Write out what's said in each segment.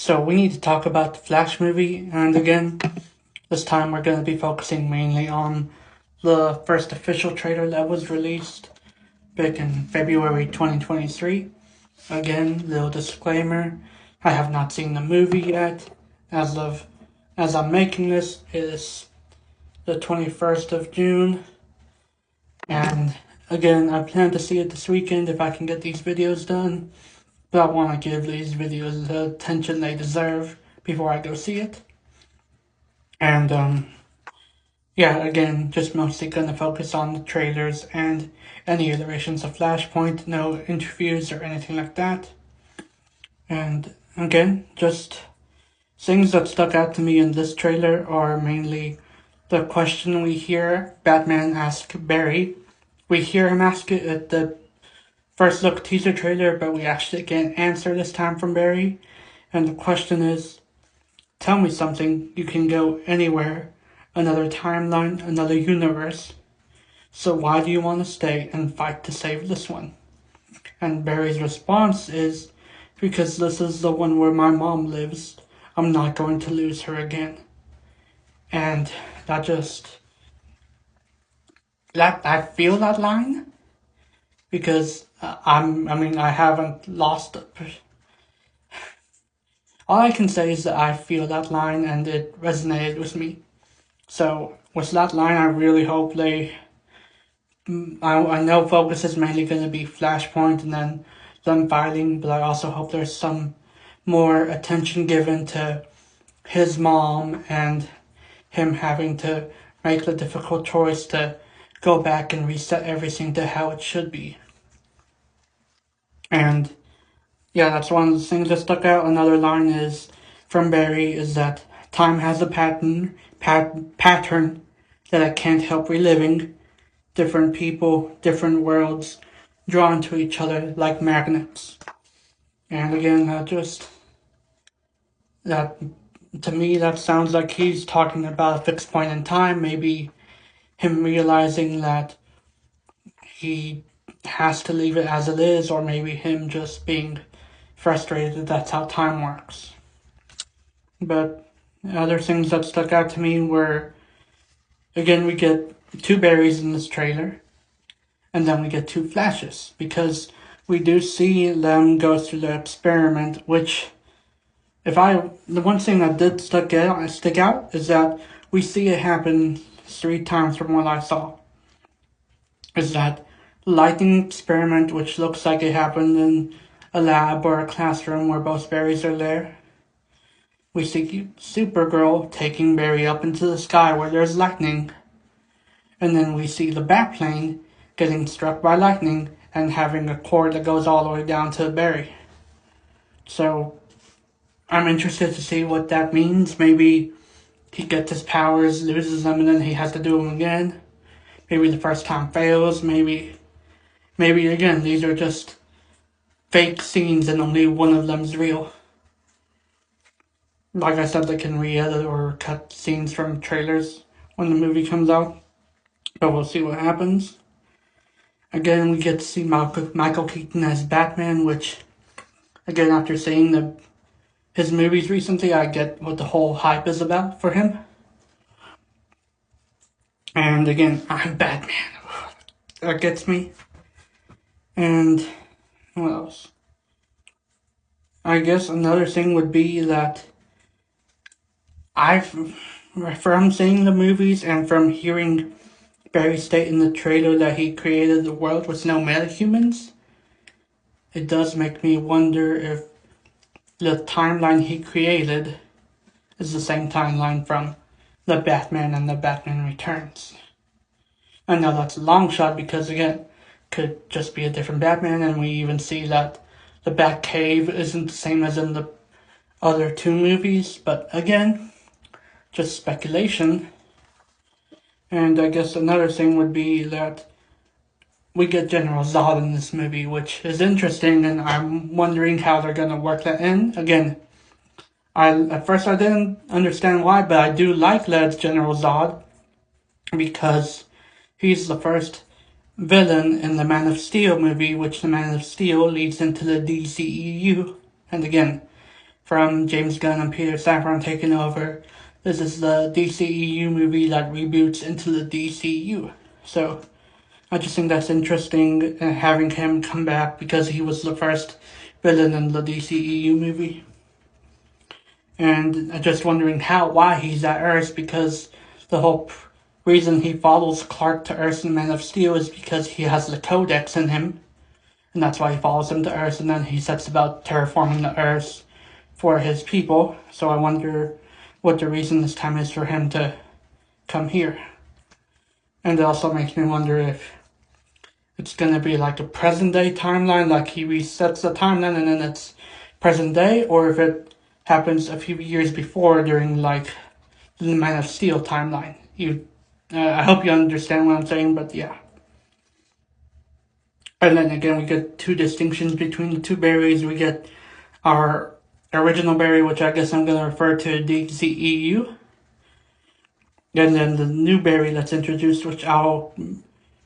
So we need to talk about the Flash movie, and again, this time we're going to be focusing mainly on the first official trailer that was released back in February 2023. Again, little disclaimer, I have not seen the movie yet. As I'm making this, it is the 21st of June, and again, I plan to see it this weekend if I can get these videos done. But I want to give these videos the attention they deserve before I go see it. And yeah, again, just mostly gonna focus on the trailers and any iterations of Flashpoint, no interviews or anything like that. And again, just things that stuck out to me in this trailer are mainly the question we hear Batman ask Barry. We hear him ask it at the first look teaser trailer, but we actually get an answer this time from Barry. And the question is, tell me something, you can go anywhere, another timeline, another universe. So why do you want to stay and fight to save this one? And Barry's response is, because this is the one where my mom lives. I'm not going to lose her again. And that I feel that line because I haven't lost it. All I can say is that I feel that line and it resonated with me. So with that line, I really hope I know focus is mainly going to be Flashpoint and then them fighting, but I also hope there's some more attention given to his mom and him having to make the difficult choice to go back and reset everything to how it should be. And yeah, that's one of the things that stuck out. Another line is from Barry is that time has a pattern that I can't help reliving. Different people, different worlds, drawn to each other like magnets. And again, that to me that sounds like he's talking about a fixed point in time. Maybe him realizing that he has to leave it as it is, or maybe him just being frustrated that that's how time works. But other things that stuck out to me were, again, we get two Barrys in this trailer, and then we get two Flashes, because we do see them go through the experiment, which, the one thing that did stick out is that we see it happen 3 times from what I saw. Is that lightning experiment, which looks like it happened in a lab or a classroom where both Barrys are there. We see Supergirl taking Barry up into the sky where there's lightning. And then we see the Batplane getting struck by lightning and having a cord that goes all the way down to Barry. So I'm interested to see what that means. Maybe he gets his powers, loses them, and then he has to do them again. Maybe the first time fails. Maybe again, these are just fake scenes and only one of them's real. Like I said, they can re-edit or cut scenes from trailers when the movie comes out. But we'll see what happens. Again, we get to see Michael Keaton as Batman, which, again, after seeing his movies recently, I get what the whole hype is about for him. And again, I'm Batman. That gets me. And what else? I guess another thing would be that from seeing the movies and from hearing Barry state in the trailer that he created the world with no metahumans, it does make me wonder if the timeline he created is the same timeline from the Batman and the Batman Returns. I know that's a long shot because, again, could just be a different Batman, and we even see that the Batcave isn't the same as in the other 2 movies, but again, just speculation. And I guess another thing would be that we get General Zod in this movie, which is interesting, and I'm wondering how they're going to work that in. Again, at first I didn't understand why, but I do like Led's General Zod, because he's the first villain in the Man of Steel movie, which the Man of Steel leads into the DCEU. And again, from James Gunn and Peter Safran taking over. This is the DCEU movie that reboots into the DCU. So I just think that's interesting, having him come back because he was the first villain in the DCEU movie. And I'm just wondering why he's at Earth, because the whole reason he follows Clark to Earth in Man of Steel is because he has the Codex in him. And that's why he follows him to Earth, and then he sets about terraforming the Earth for his people. So I wonder what the reason this time is for him to come here. And it also makes me wonder if it's gonna be like a present day timeline, like he resets the timeline and then it's present day, or if it happens a few years before during like the Man of Steel timeline. I hope you understand what I'm saying, but yeah. And then again, we get two distinctions between the two Barrys. We get our original Barry, which I guess I'm going to refer to DCEU. And then the new Barry that's introduced, which I'll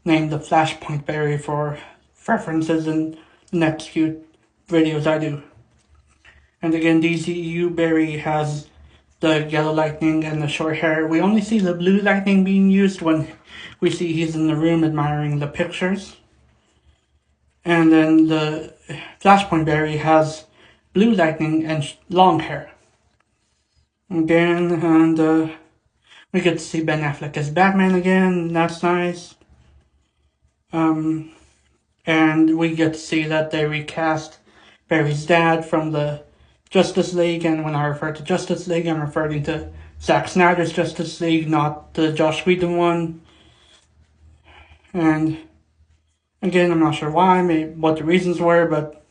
name the Flashpoint Barry for references in the next few videos I do. And again, DCEU Barry has the yellow lightning and the short hair. We only see the blue lightning being used when we see he's in the room admiring the pictures. And then the Flashpoint Barry has blue lightning and long hair. Again, and we get to see Ben Affleck as Batman again. That's nice. And we get to see that they recast Barry's dad from the Justice League. And when I refer to Justice League, I'm referring to Zack Snyder's Justice League, not the Joss Whedon one. And again, I'm not sure why, maybe what the reasons were, but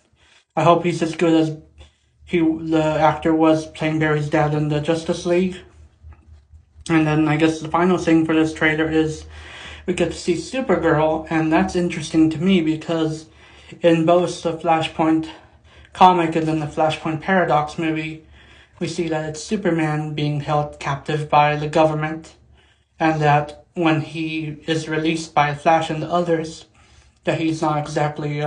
I hope he's as good as the actor was playing Barry's dad in the Justice League. And then I guess the final thing for this trailer is we get to see Supergirl, and that's interesting to me because in both the Flashpoint comic and then the Flashpoint Paradox movie, we see that it's Superman being held captive by the government, and that when he is released by Flash and the others, that he's not exactly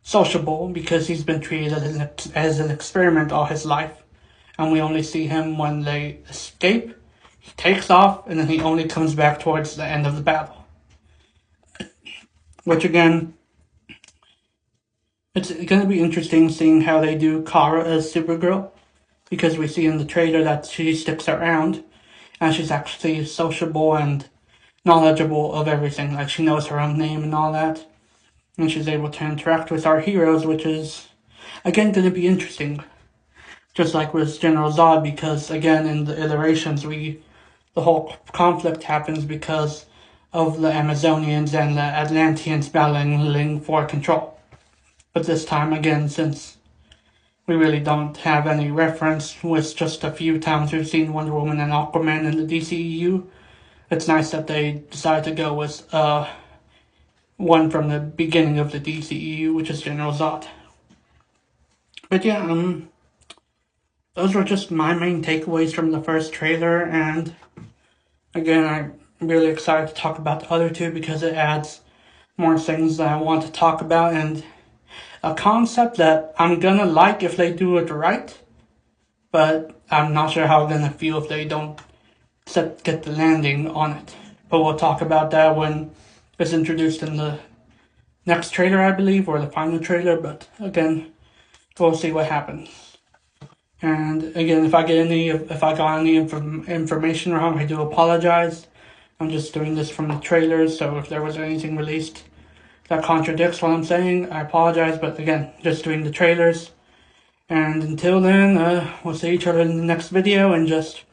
sociable because he's been treated as an experiment all his life. And we only see him when they escape, he takes off, and then he only comes back towards the end of the battle. Which again, it's going to be interesting seeing how they do Kara as Supergirl, because we see in the trailer that she sticks around, and she's actually sociable and knowledgeable of everything. Like, she knows her own name and all that. And she's able to interact with our heroes, which is, again, going to be interesting. Just like with General Zod, because, again, in the iterations, the whole conflict happens because of the Amazonians and the Atlanteans battling for control. But this time, again, since we really don't have any reference, with just a few times we've seen Wonder Woman and Aquaman in the DCEU, it's nice that they decided to go with one from the beginning of the DCEU, which is General Zod. But yeah, those were just my main takeaways from the first trailer, and again, I'm really excited to talk about the other two because it adds more things that I want to talk about, and a concept that I'm gonna like if they do it right, but I'm not sure how I'm gonna feel if they don't get the landing on it. But we'll talk about that when it's introduced in the next trailer, I believe, or the final trailer, but again, we'll see what happens. And again, if I got any information wrong, I do apologize. I'm just doing this from the trailers, so if there was anything released that contradicts what I'm saying, I apologize, but again, just doing the trailers. And until then, we'll see each other in the next video, and just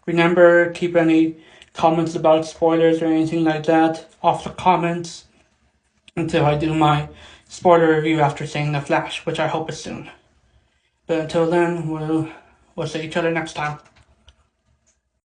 remember, keep any comments about spoilers or anything like that off the comments until I do my spoiler review after seeing The Flash, which I hope is soon. But until then, we'll see each other next time.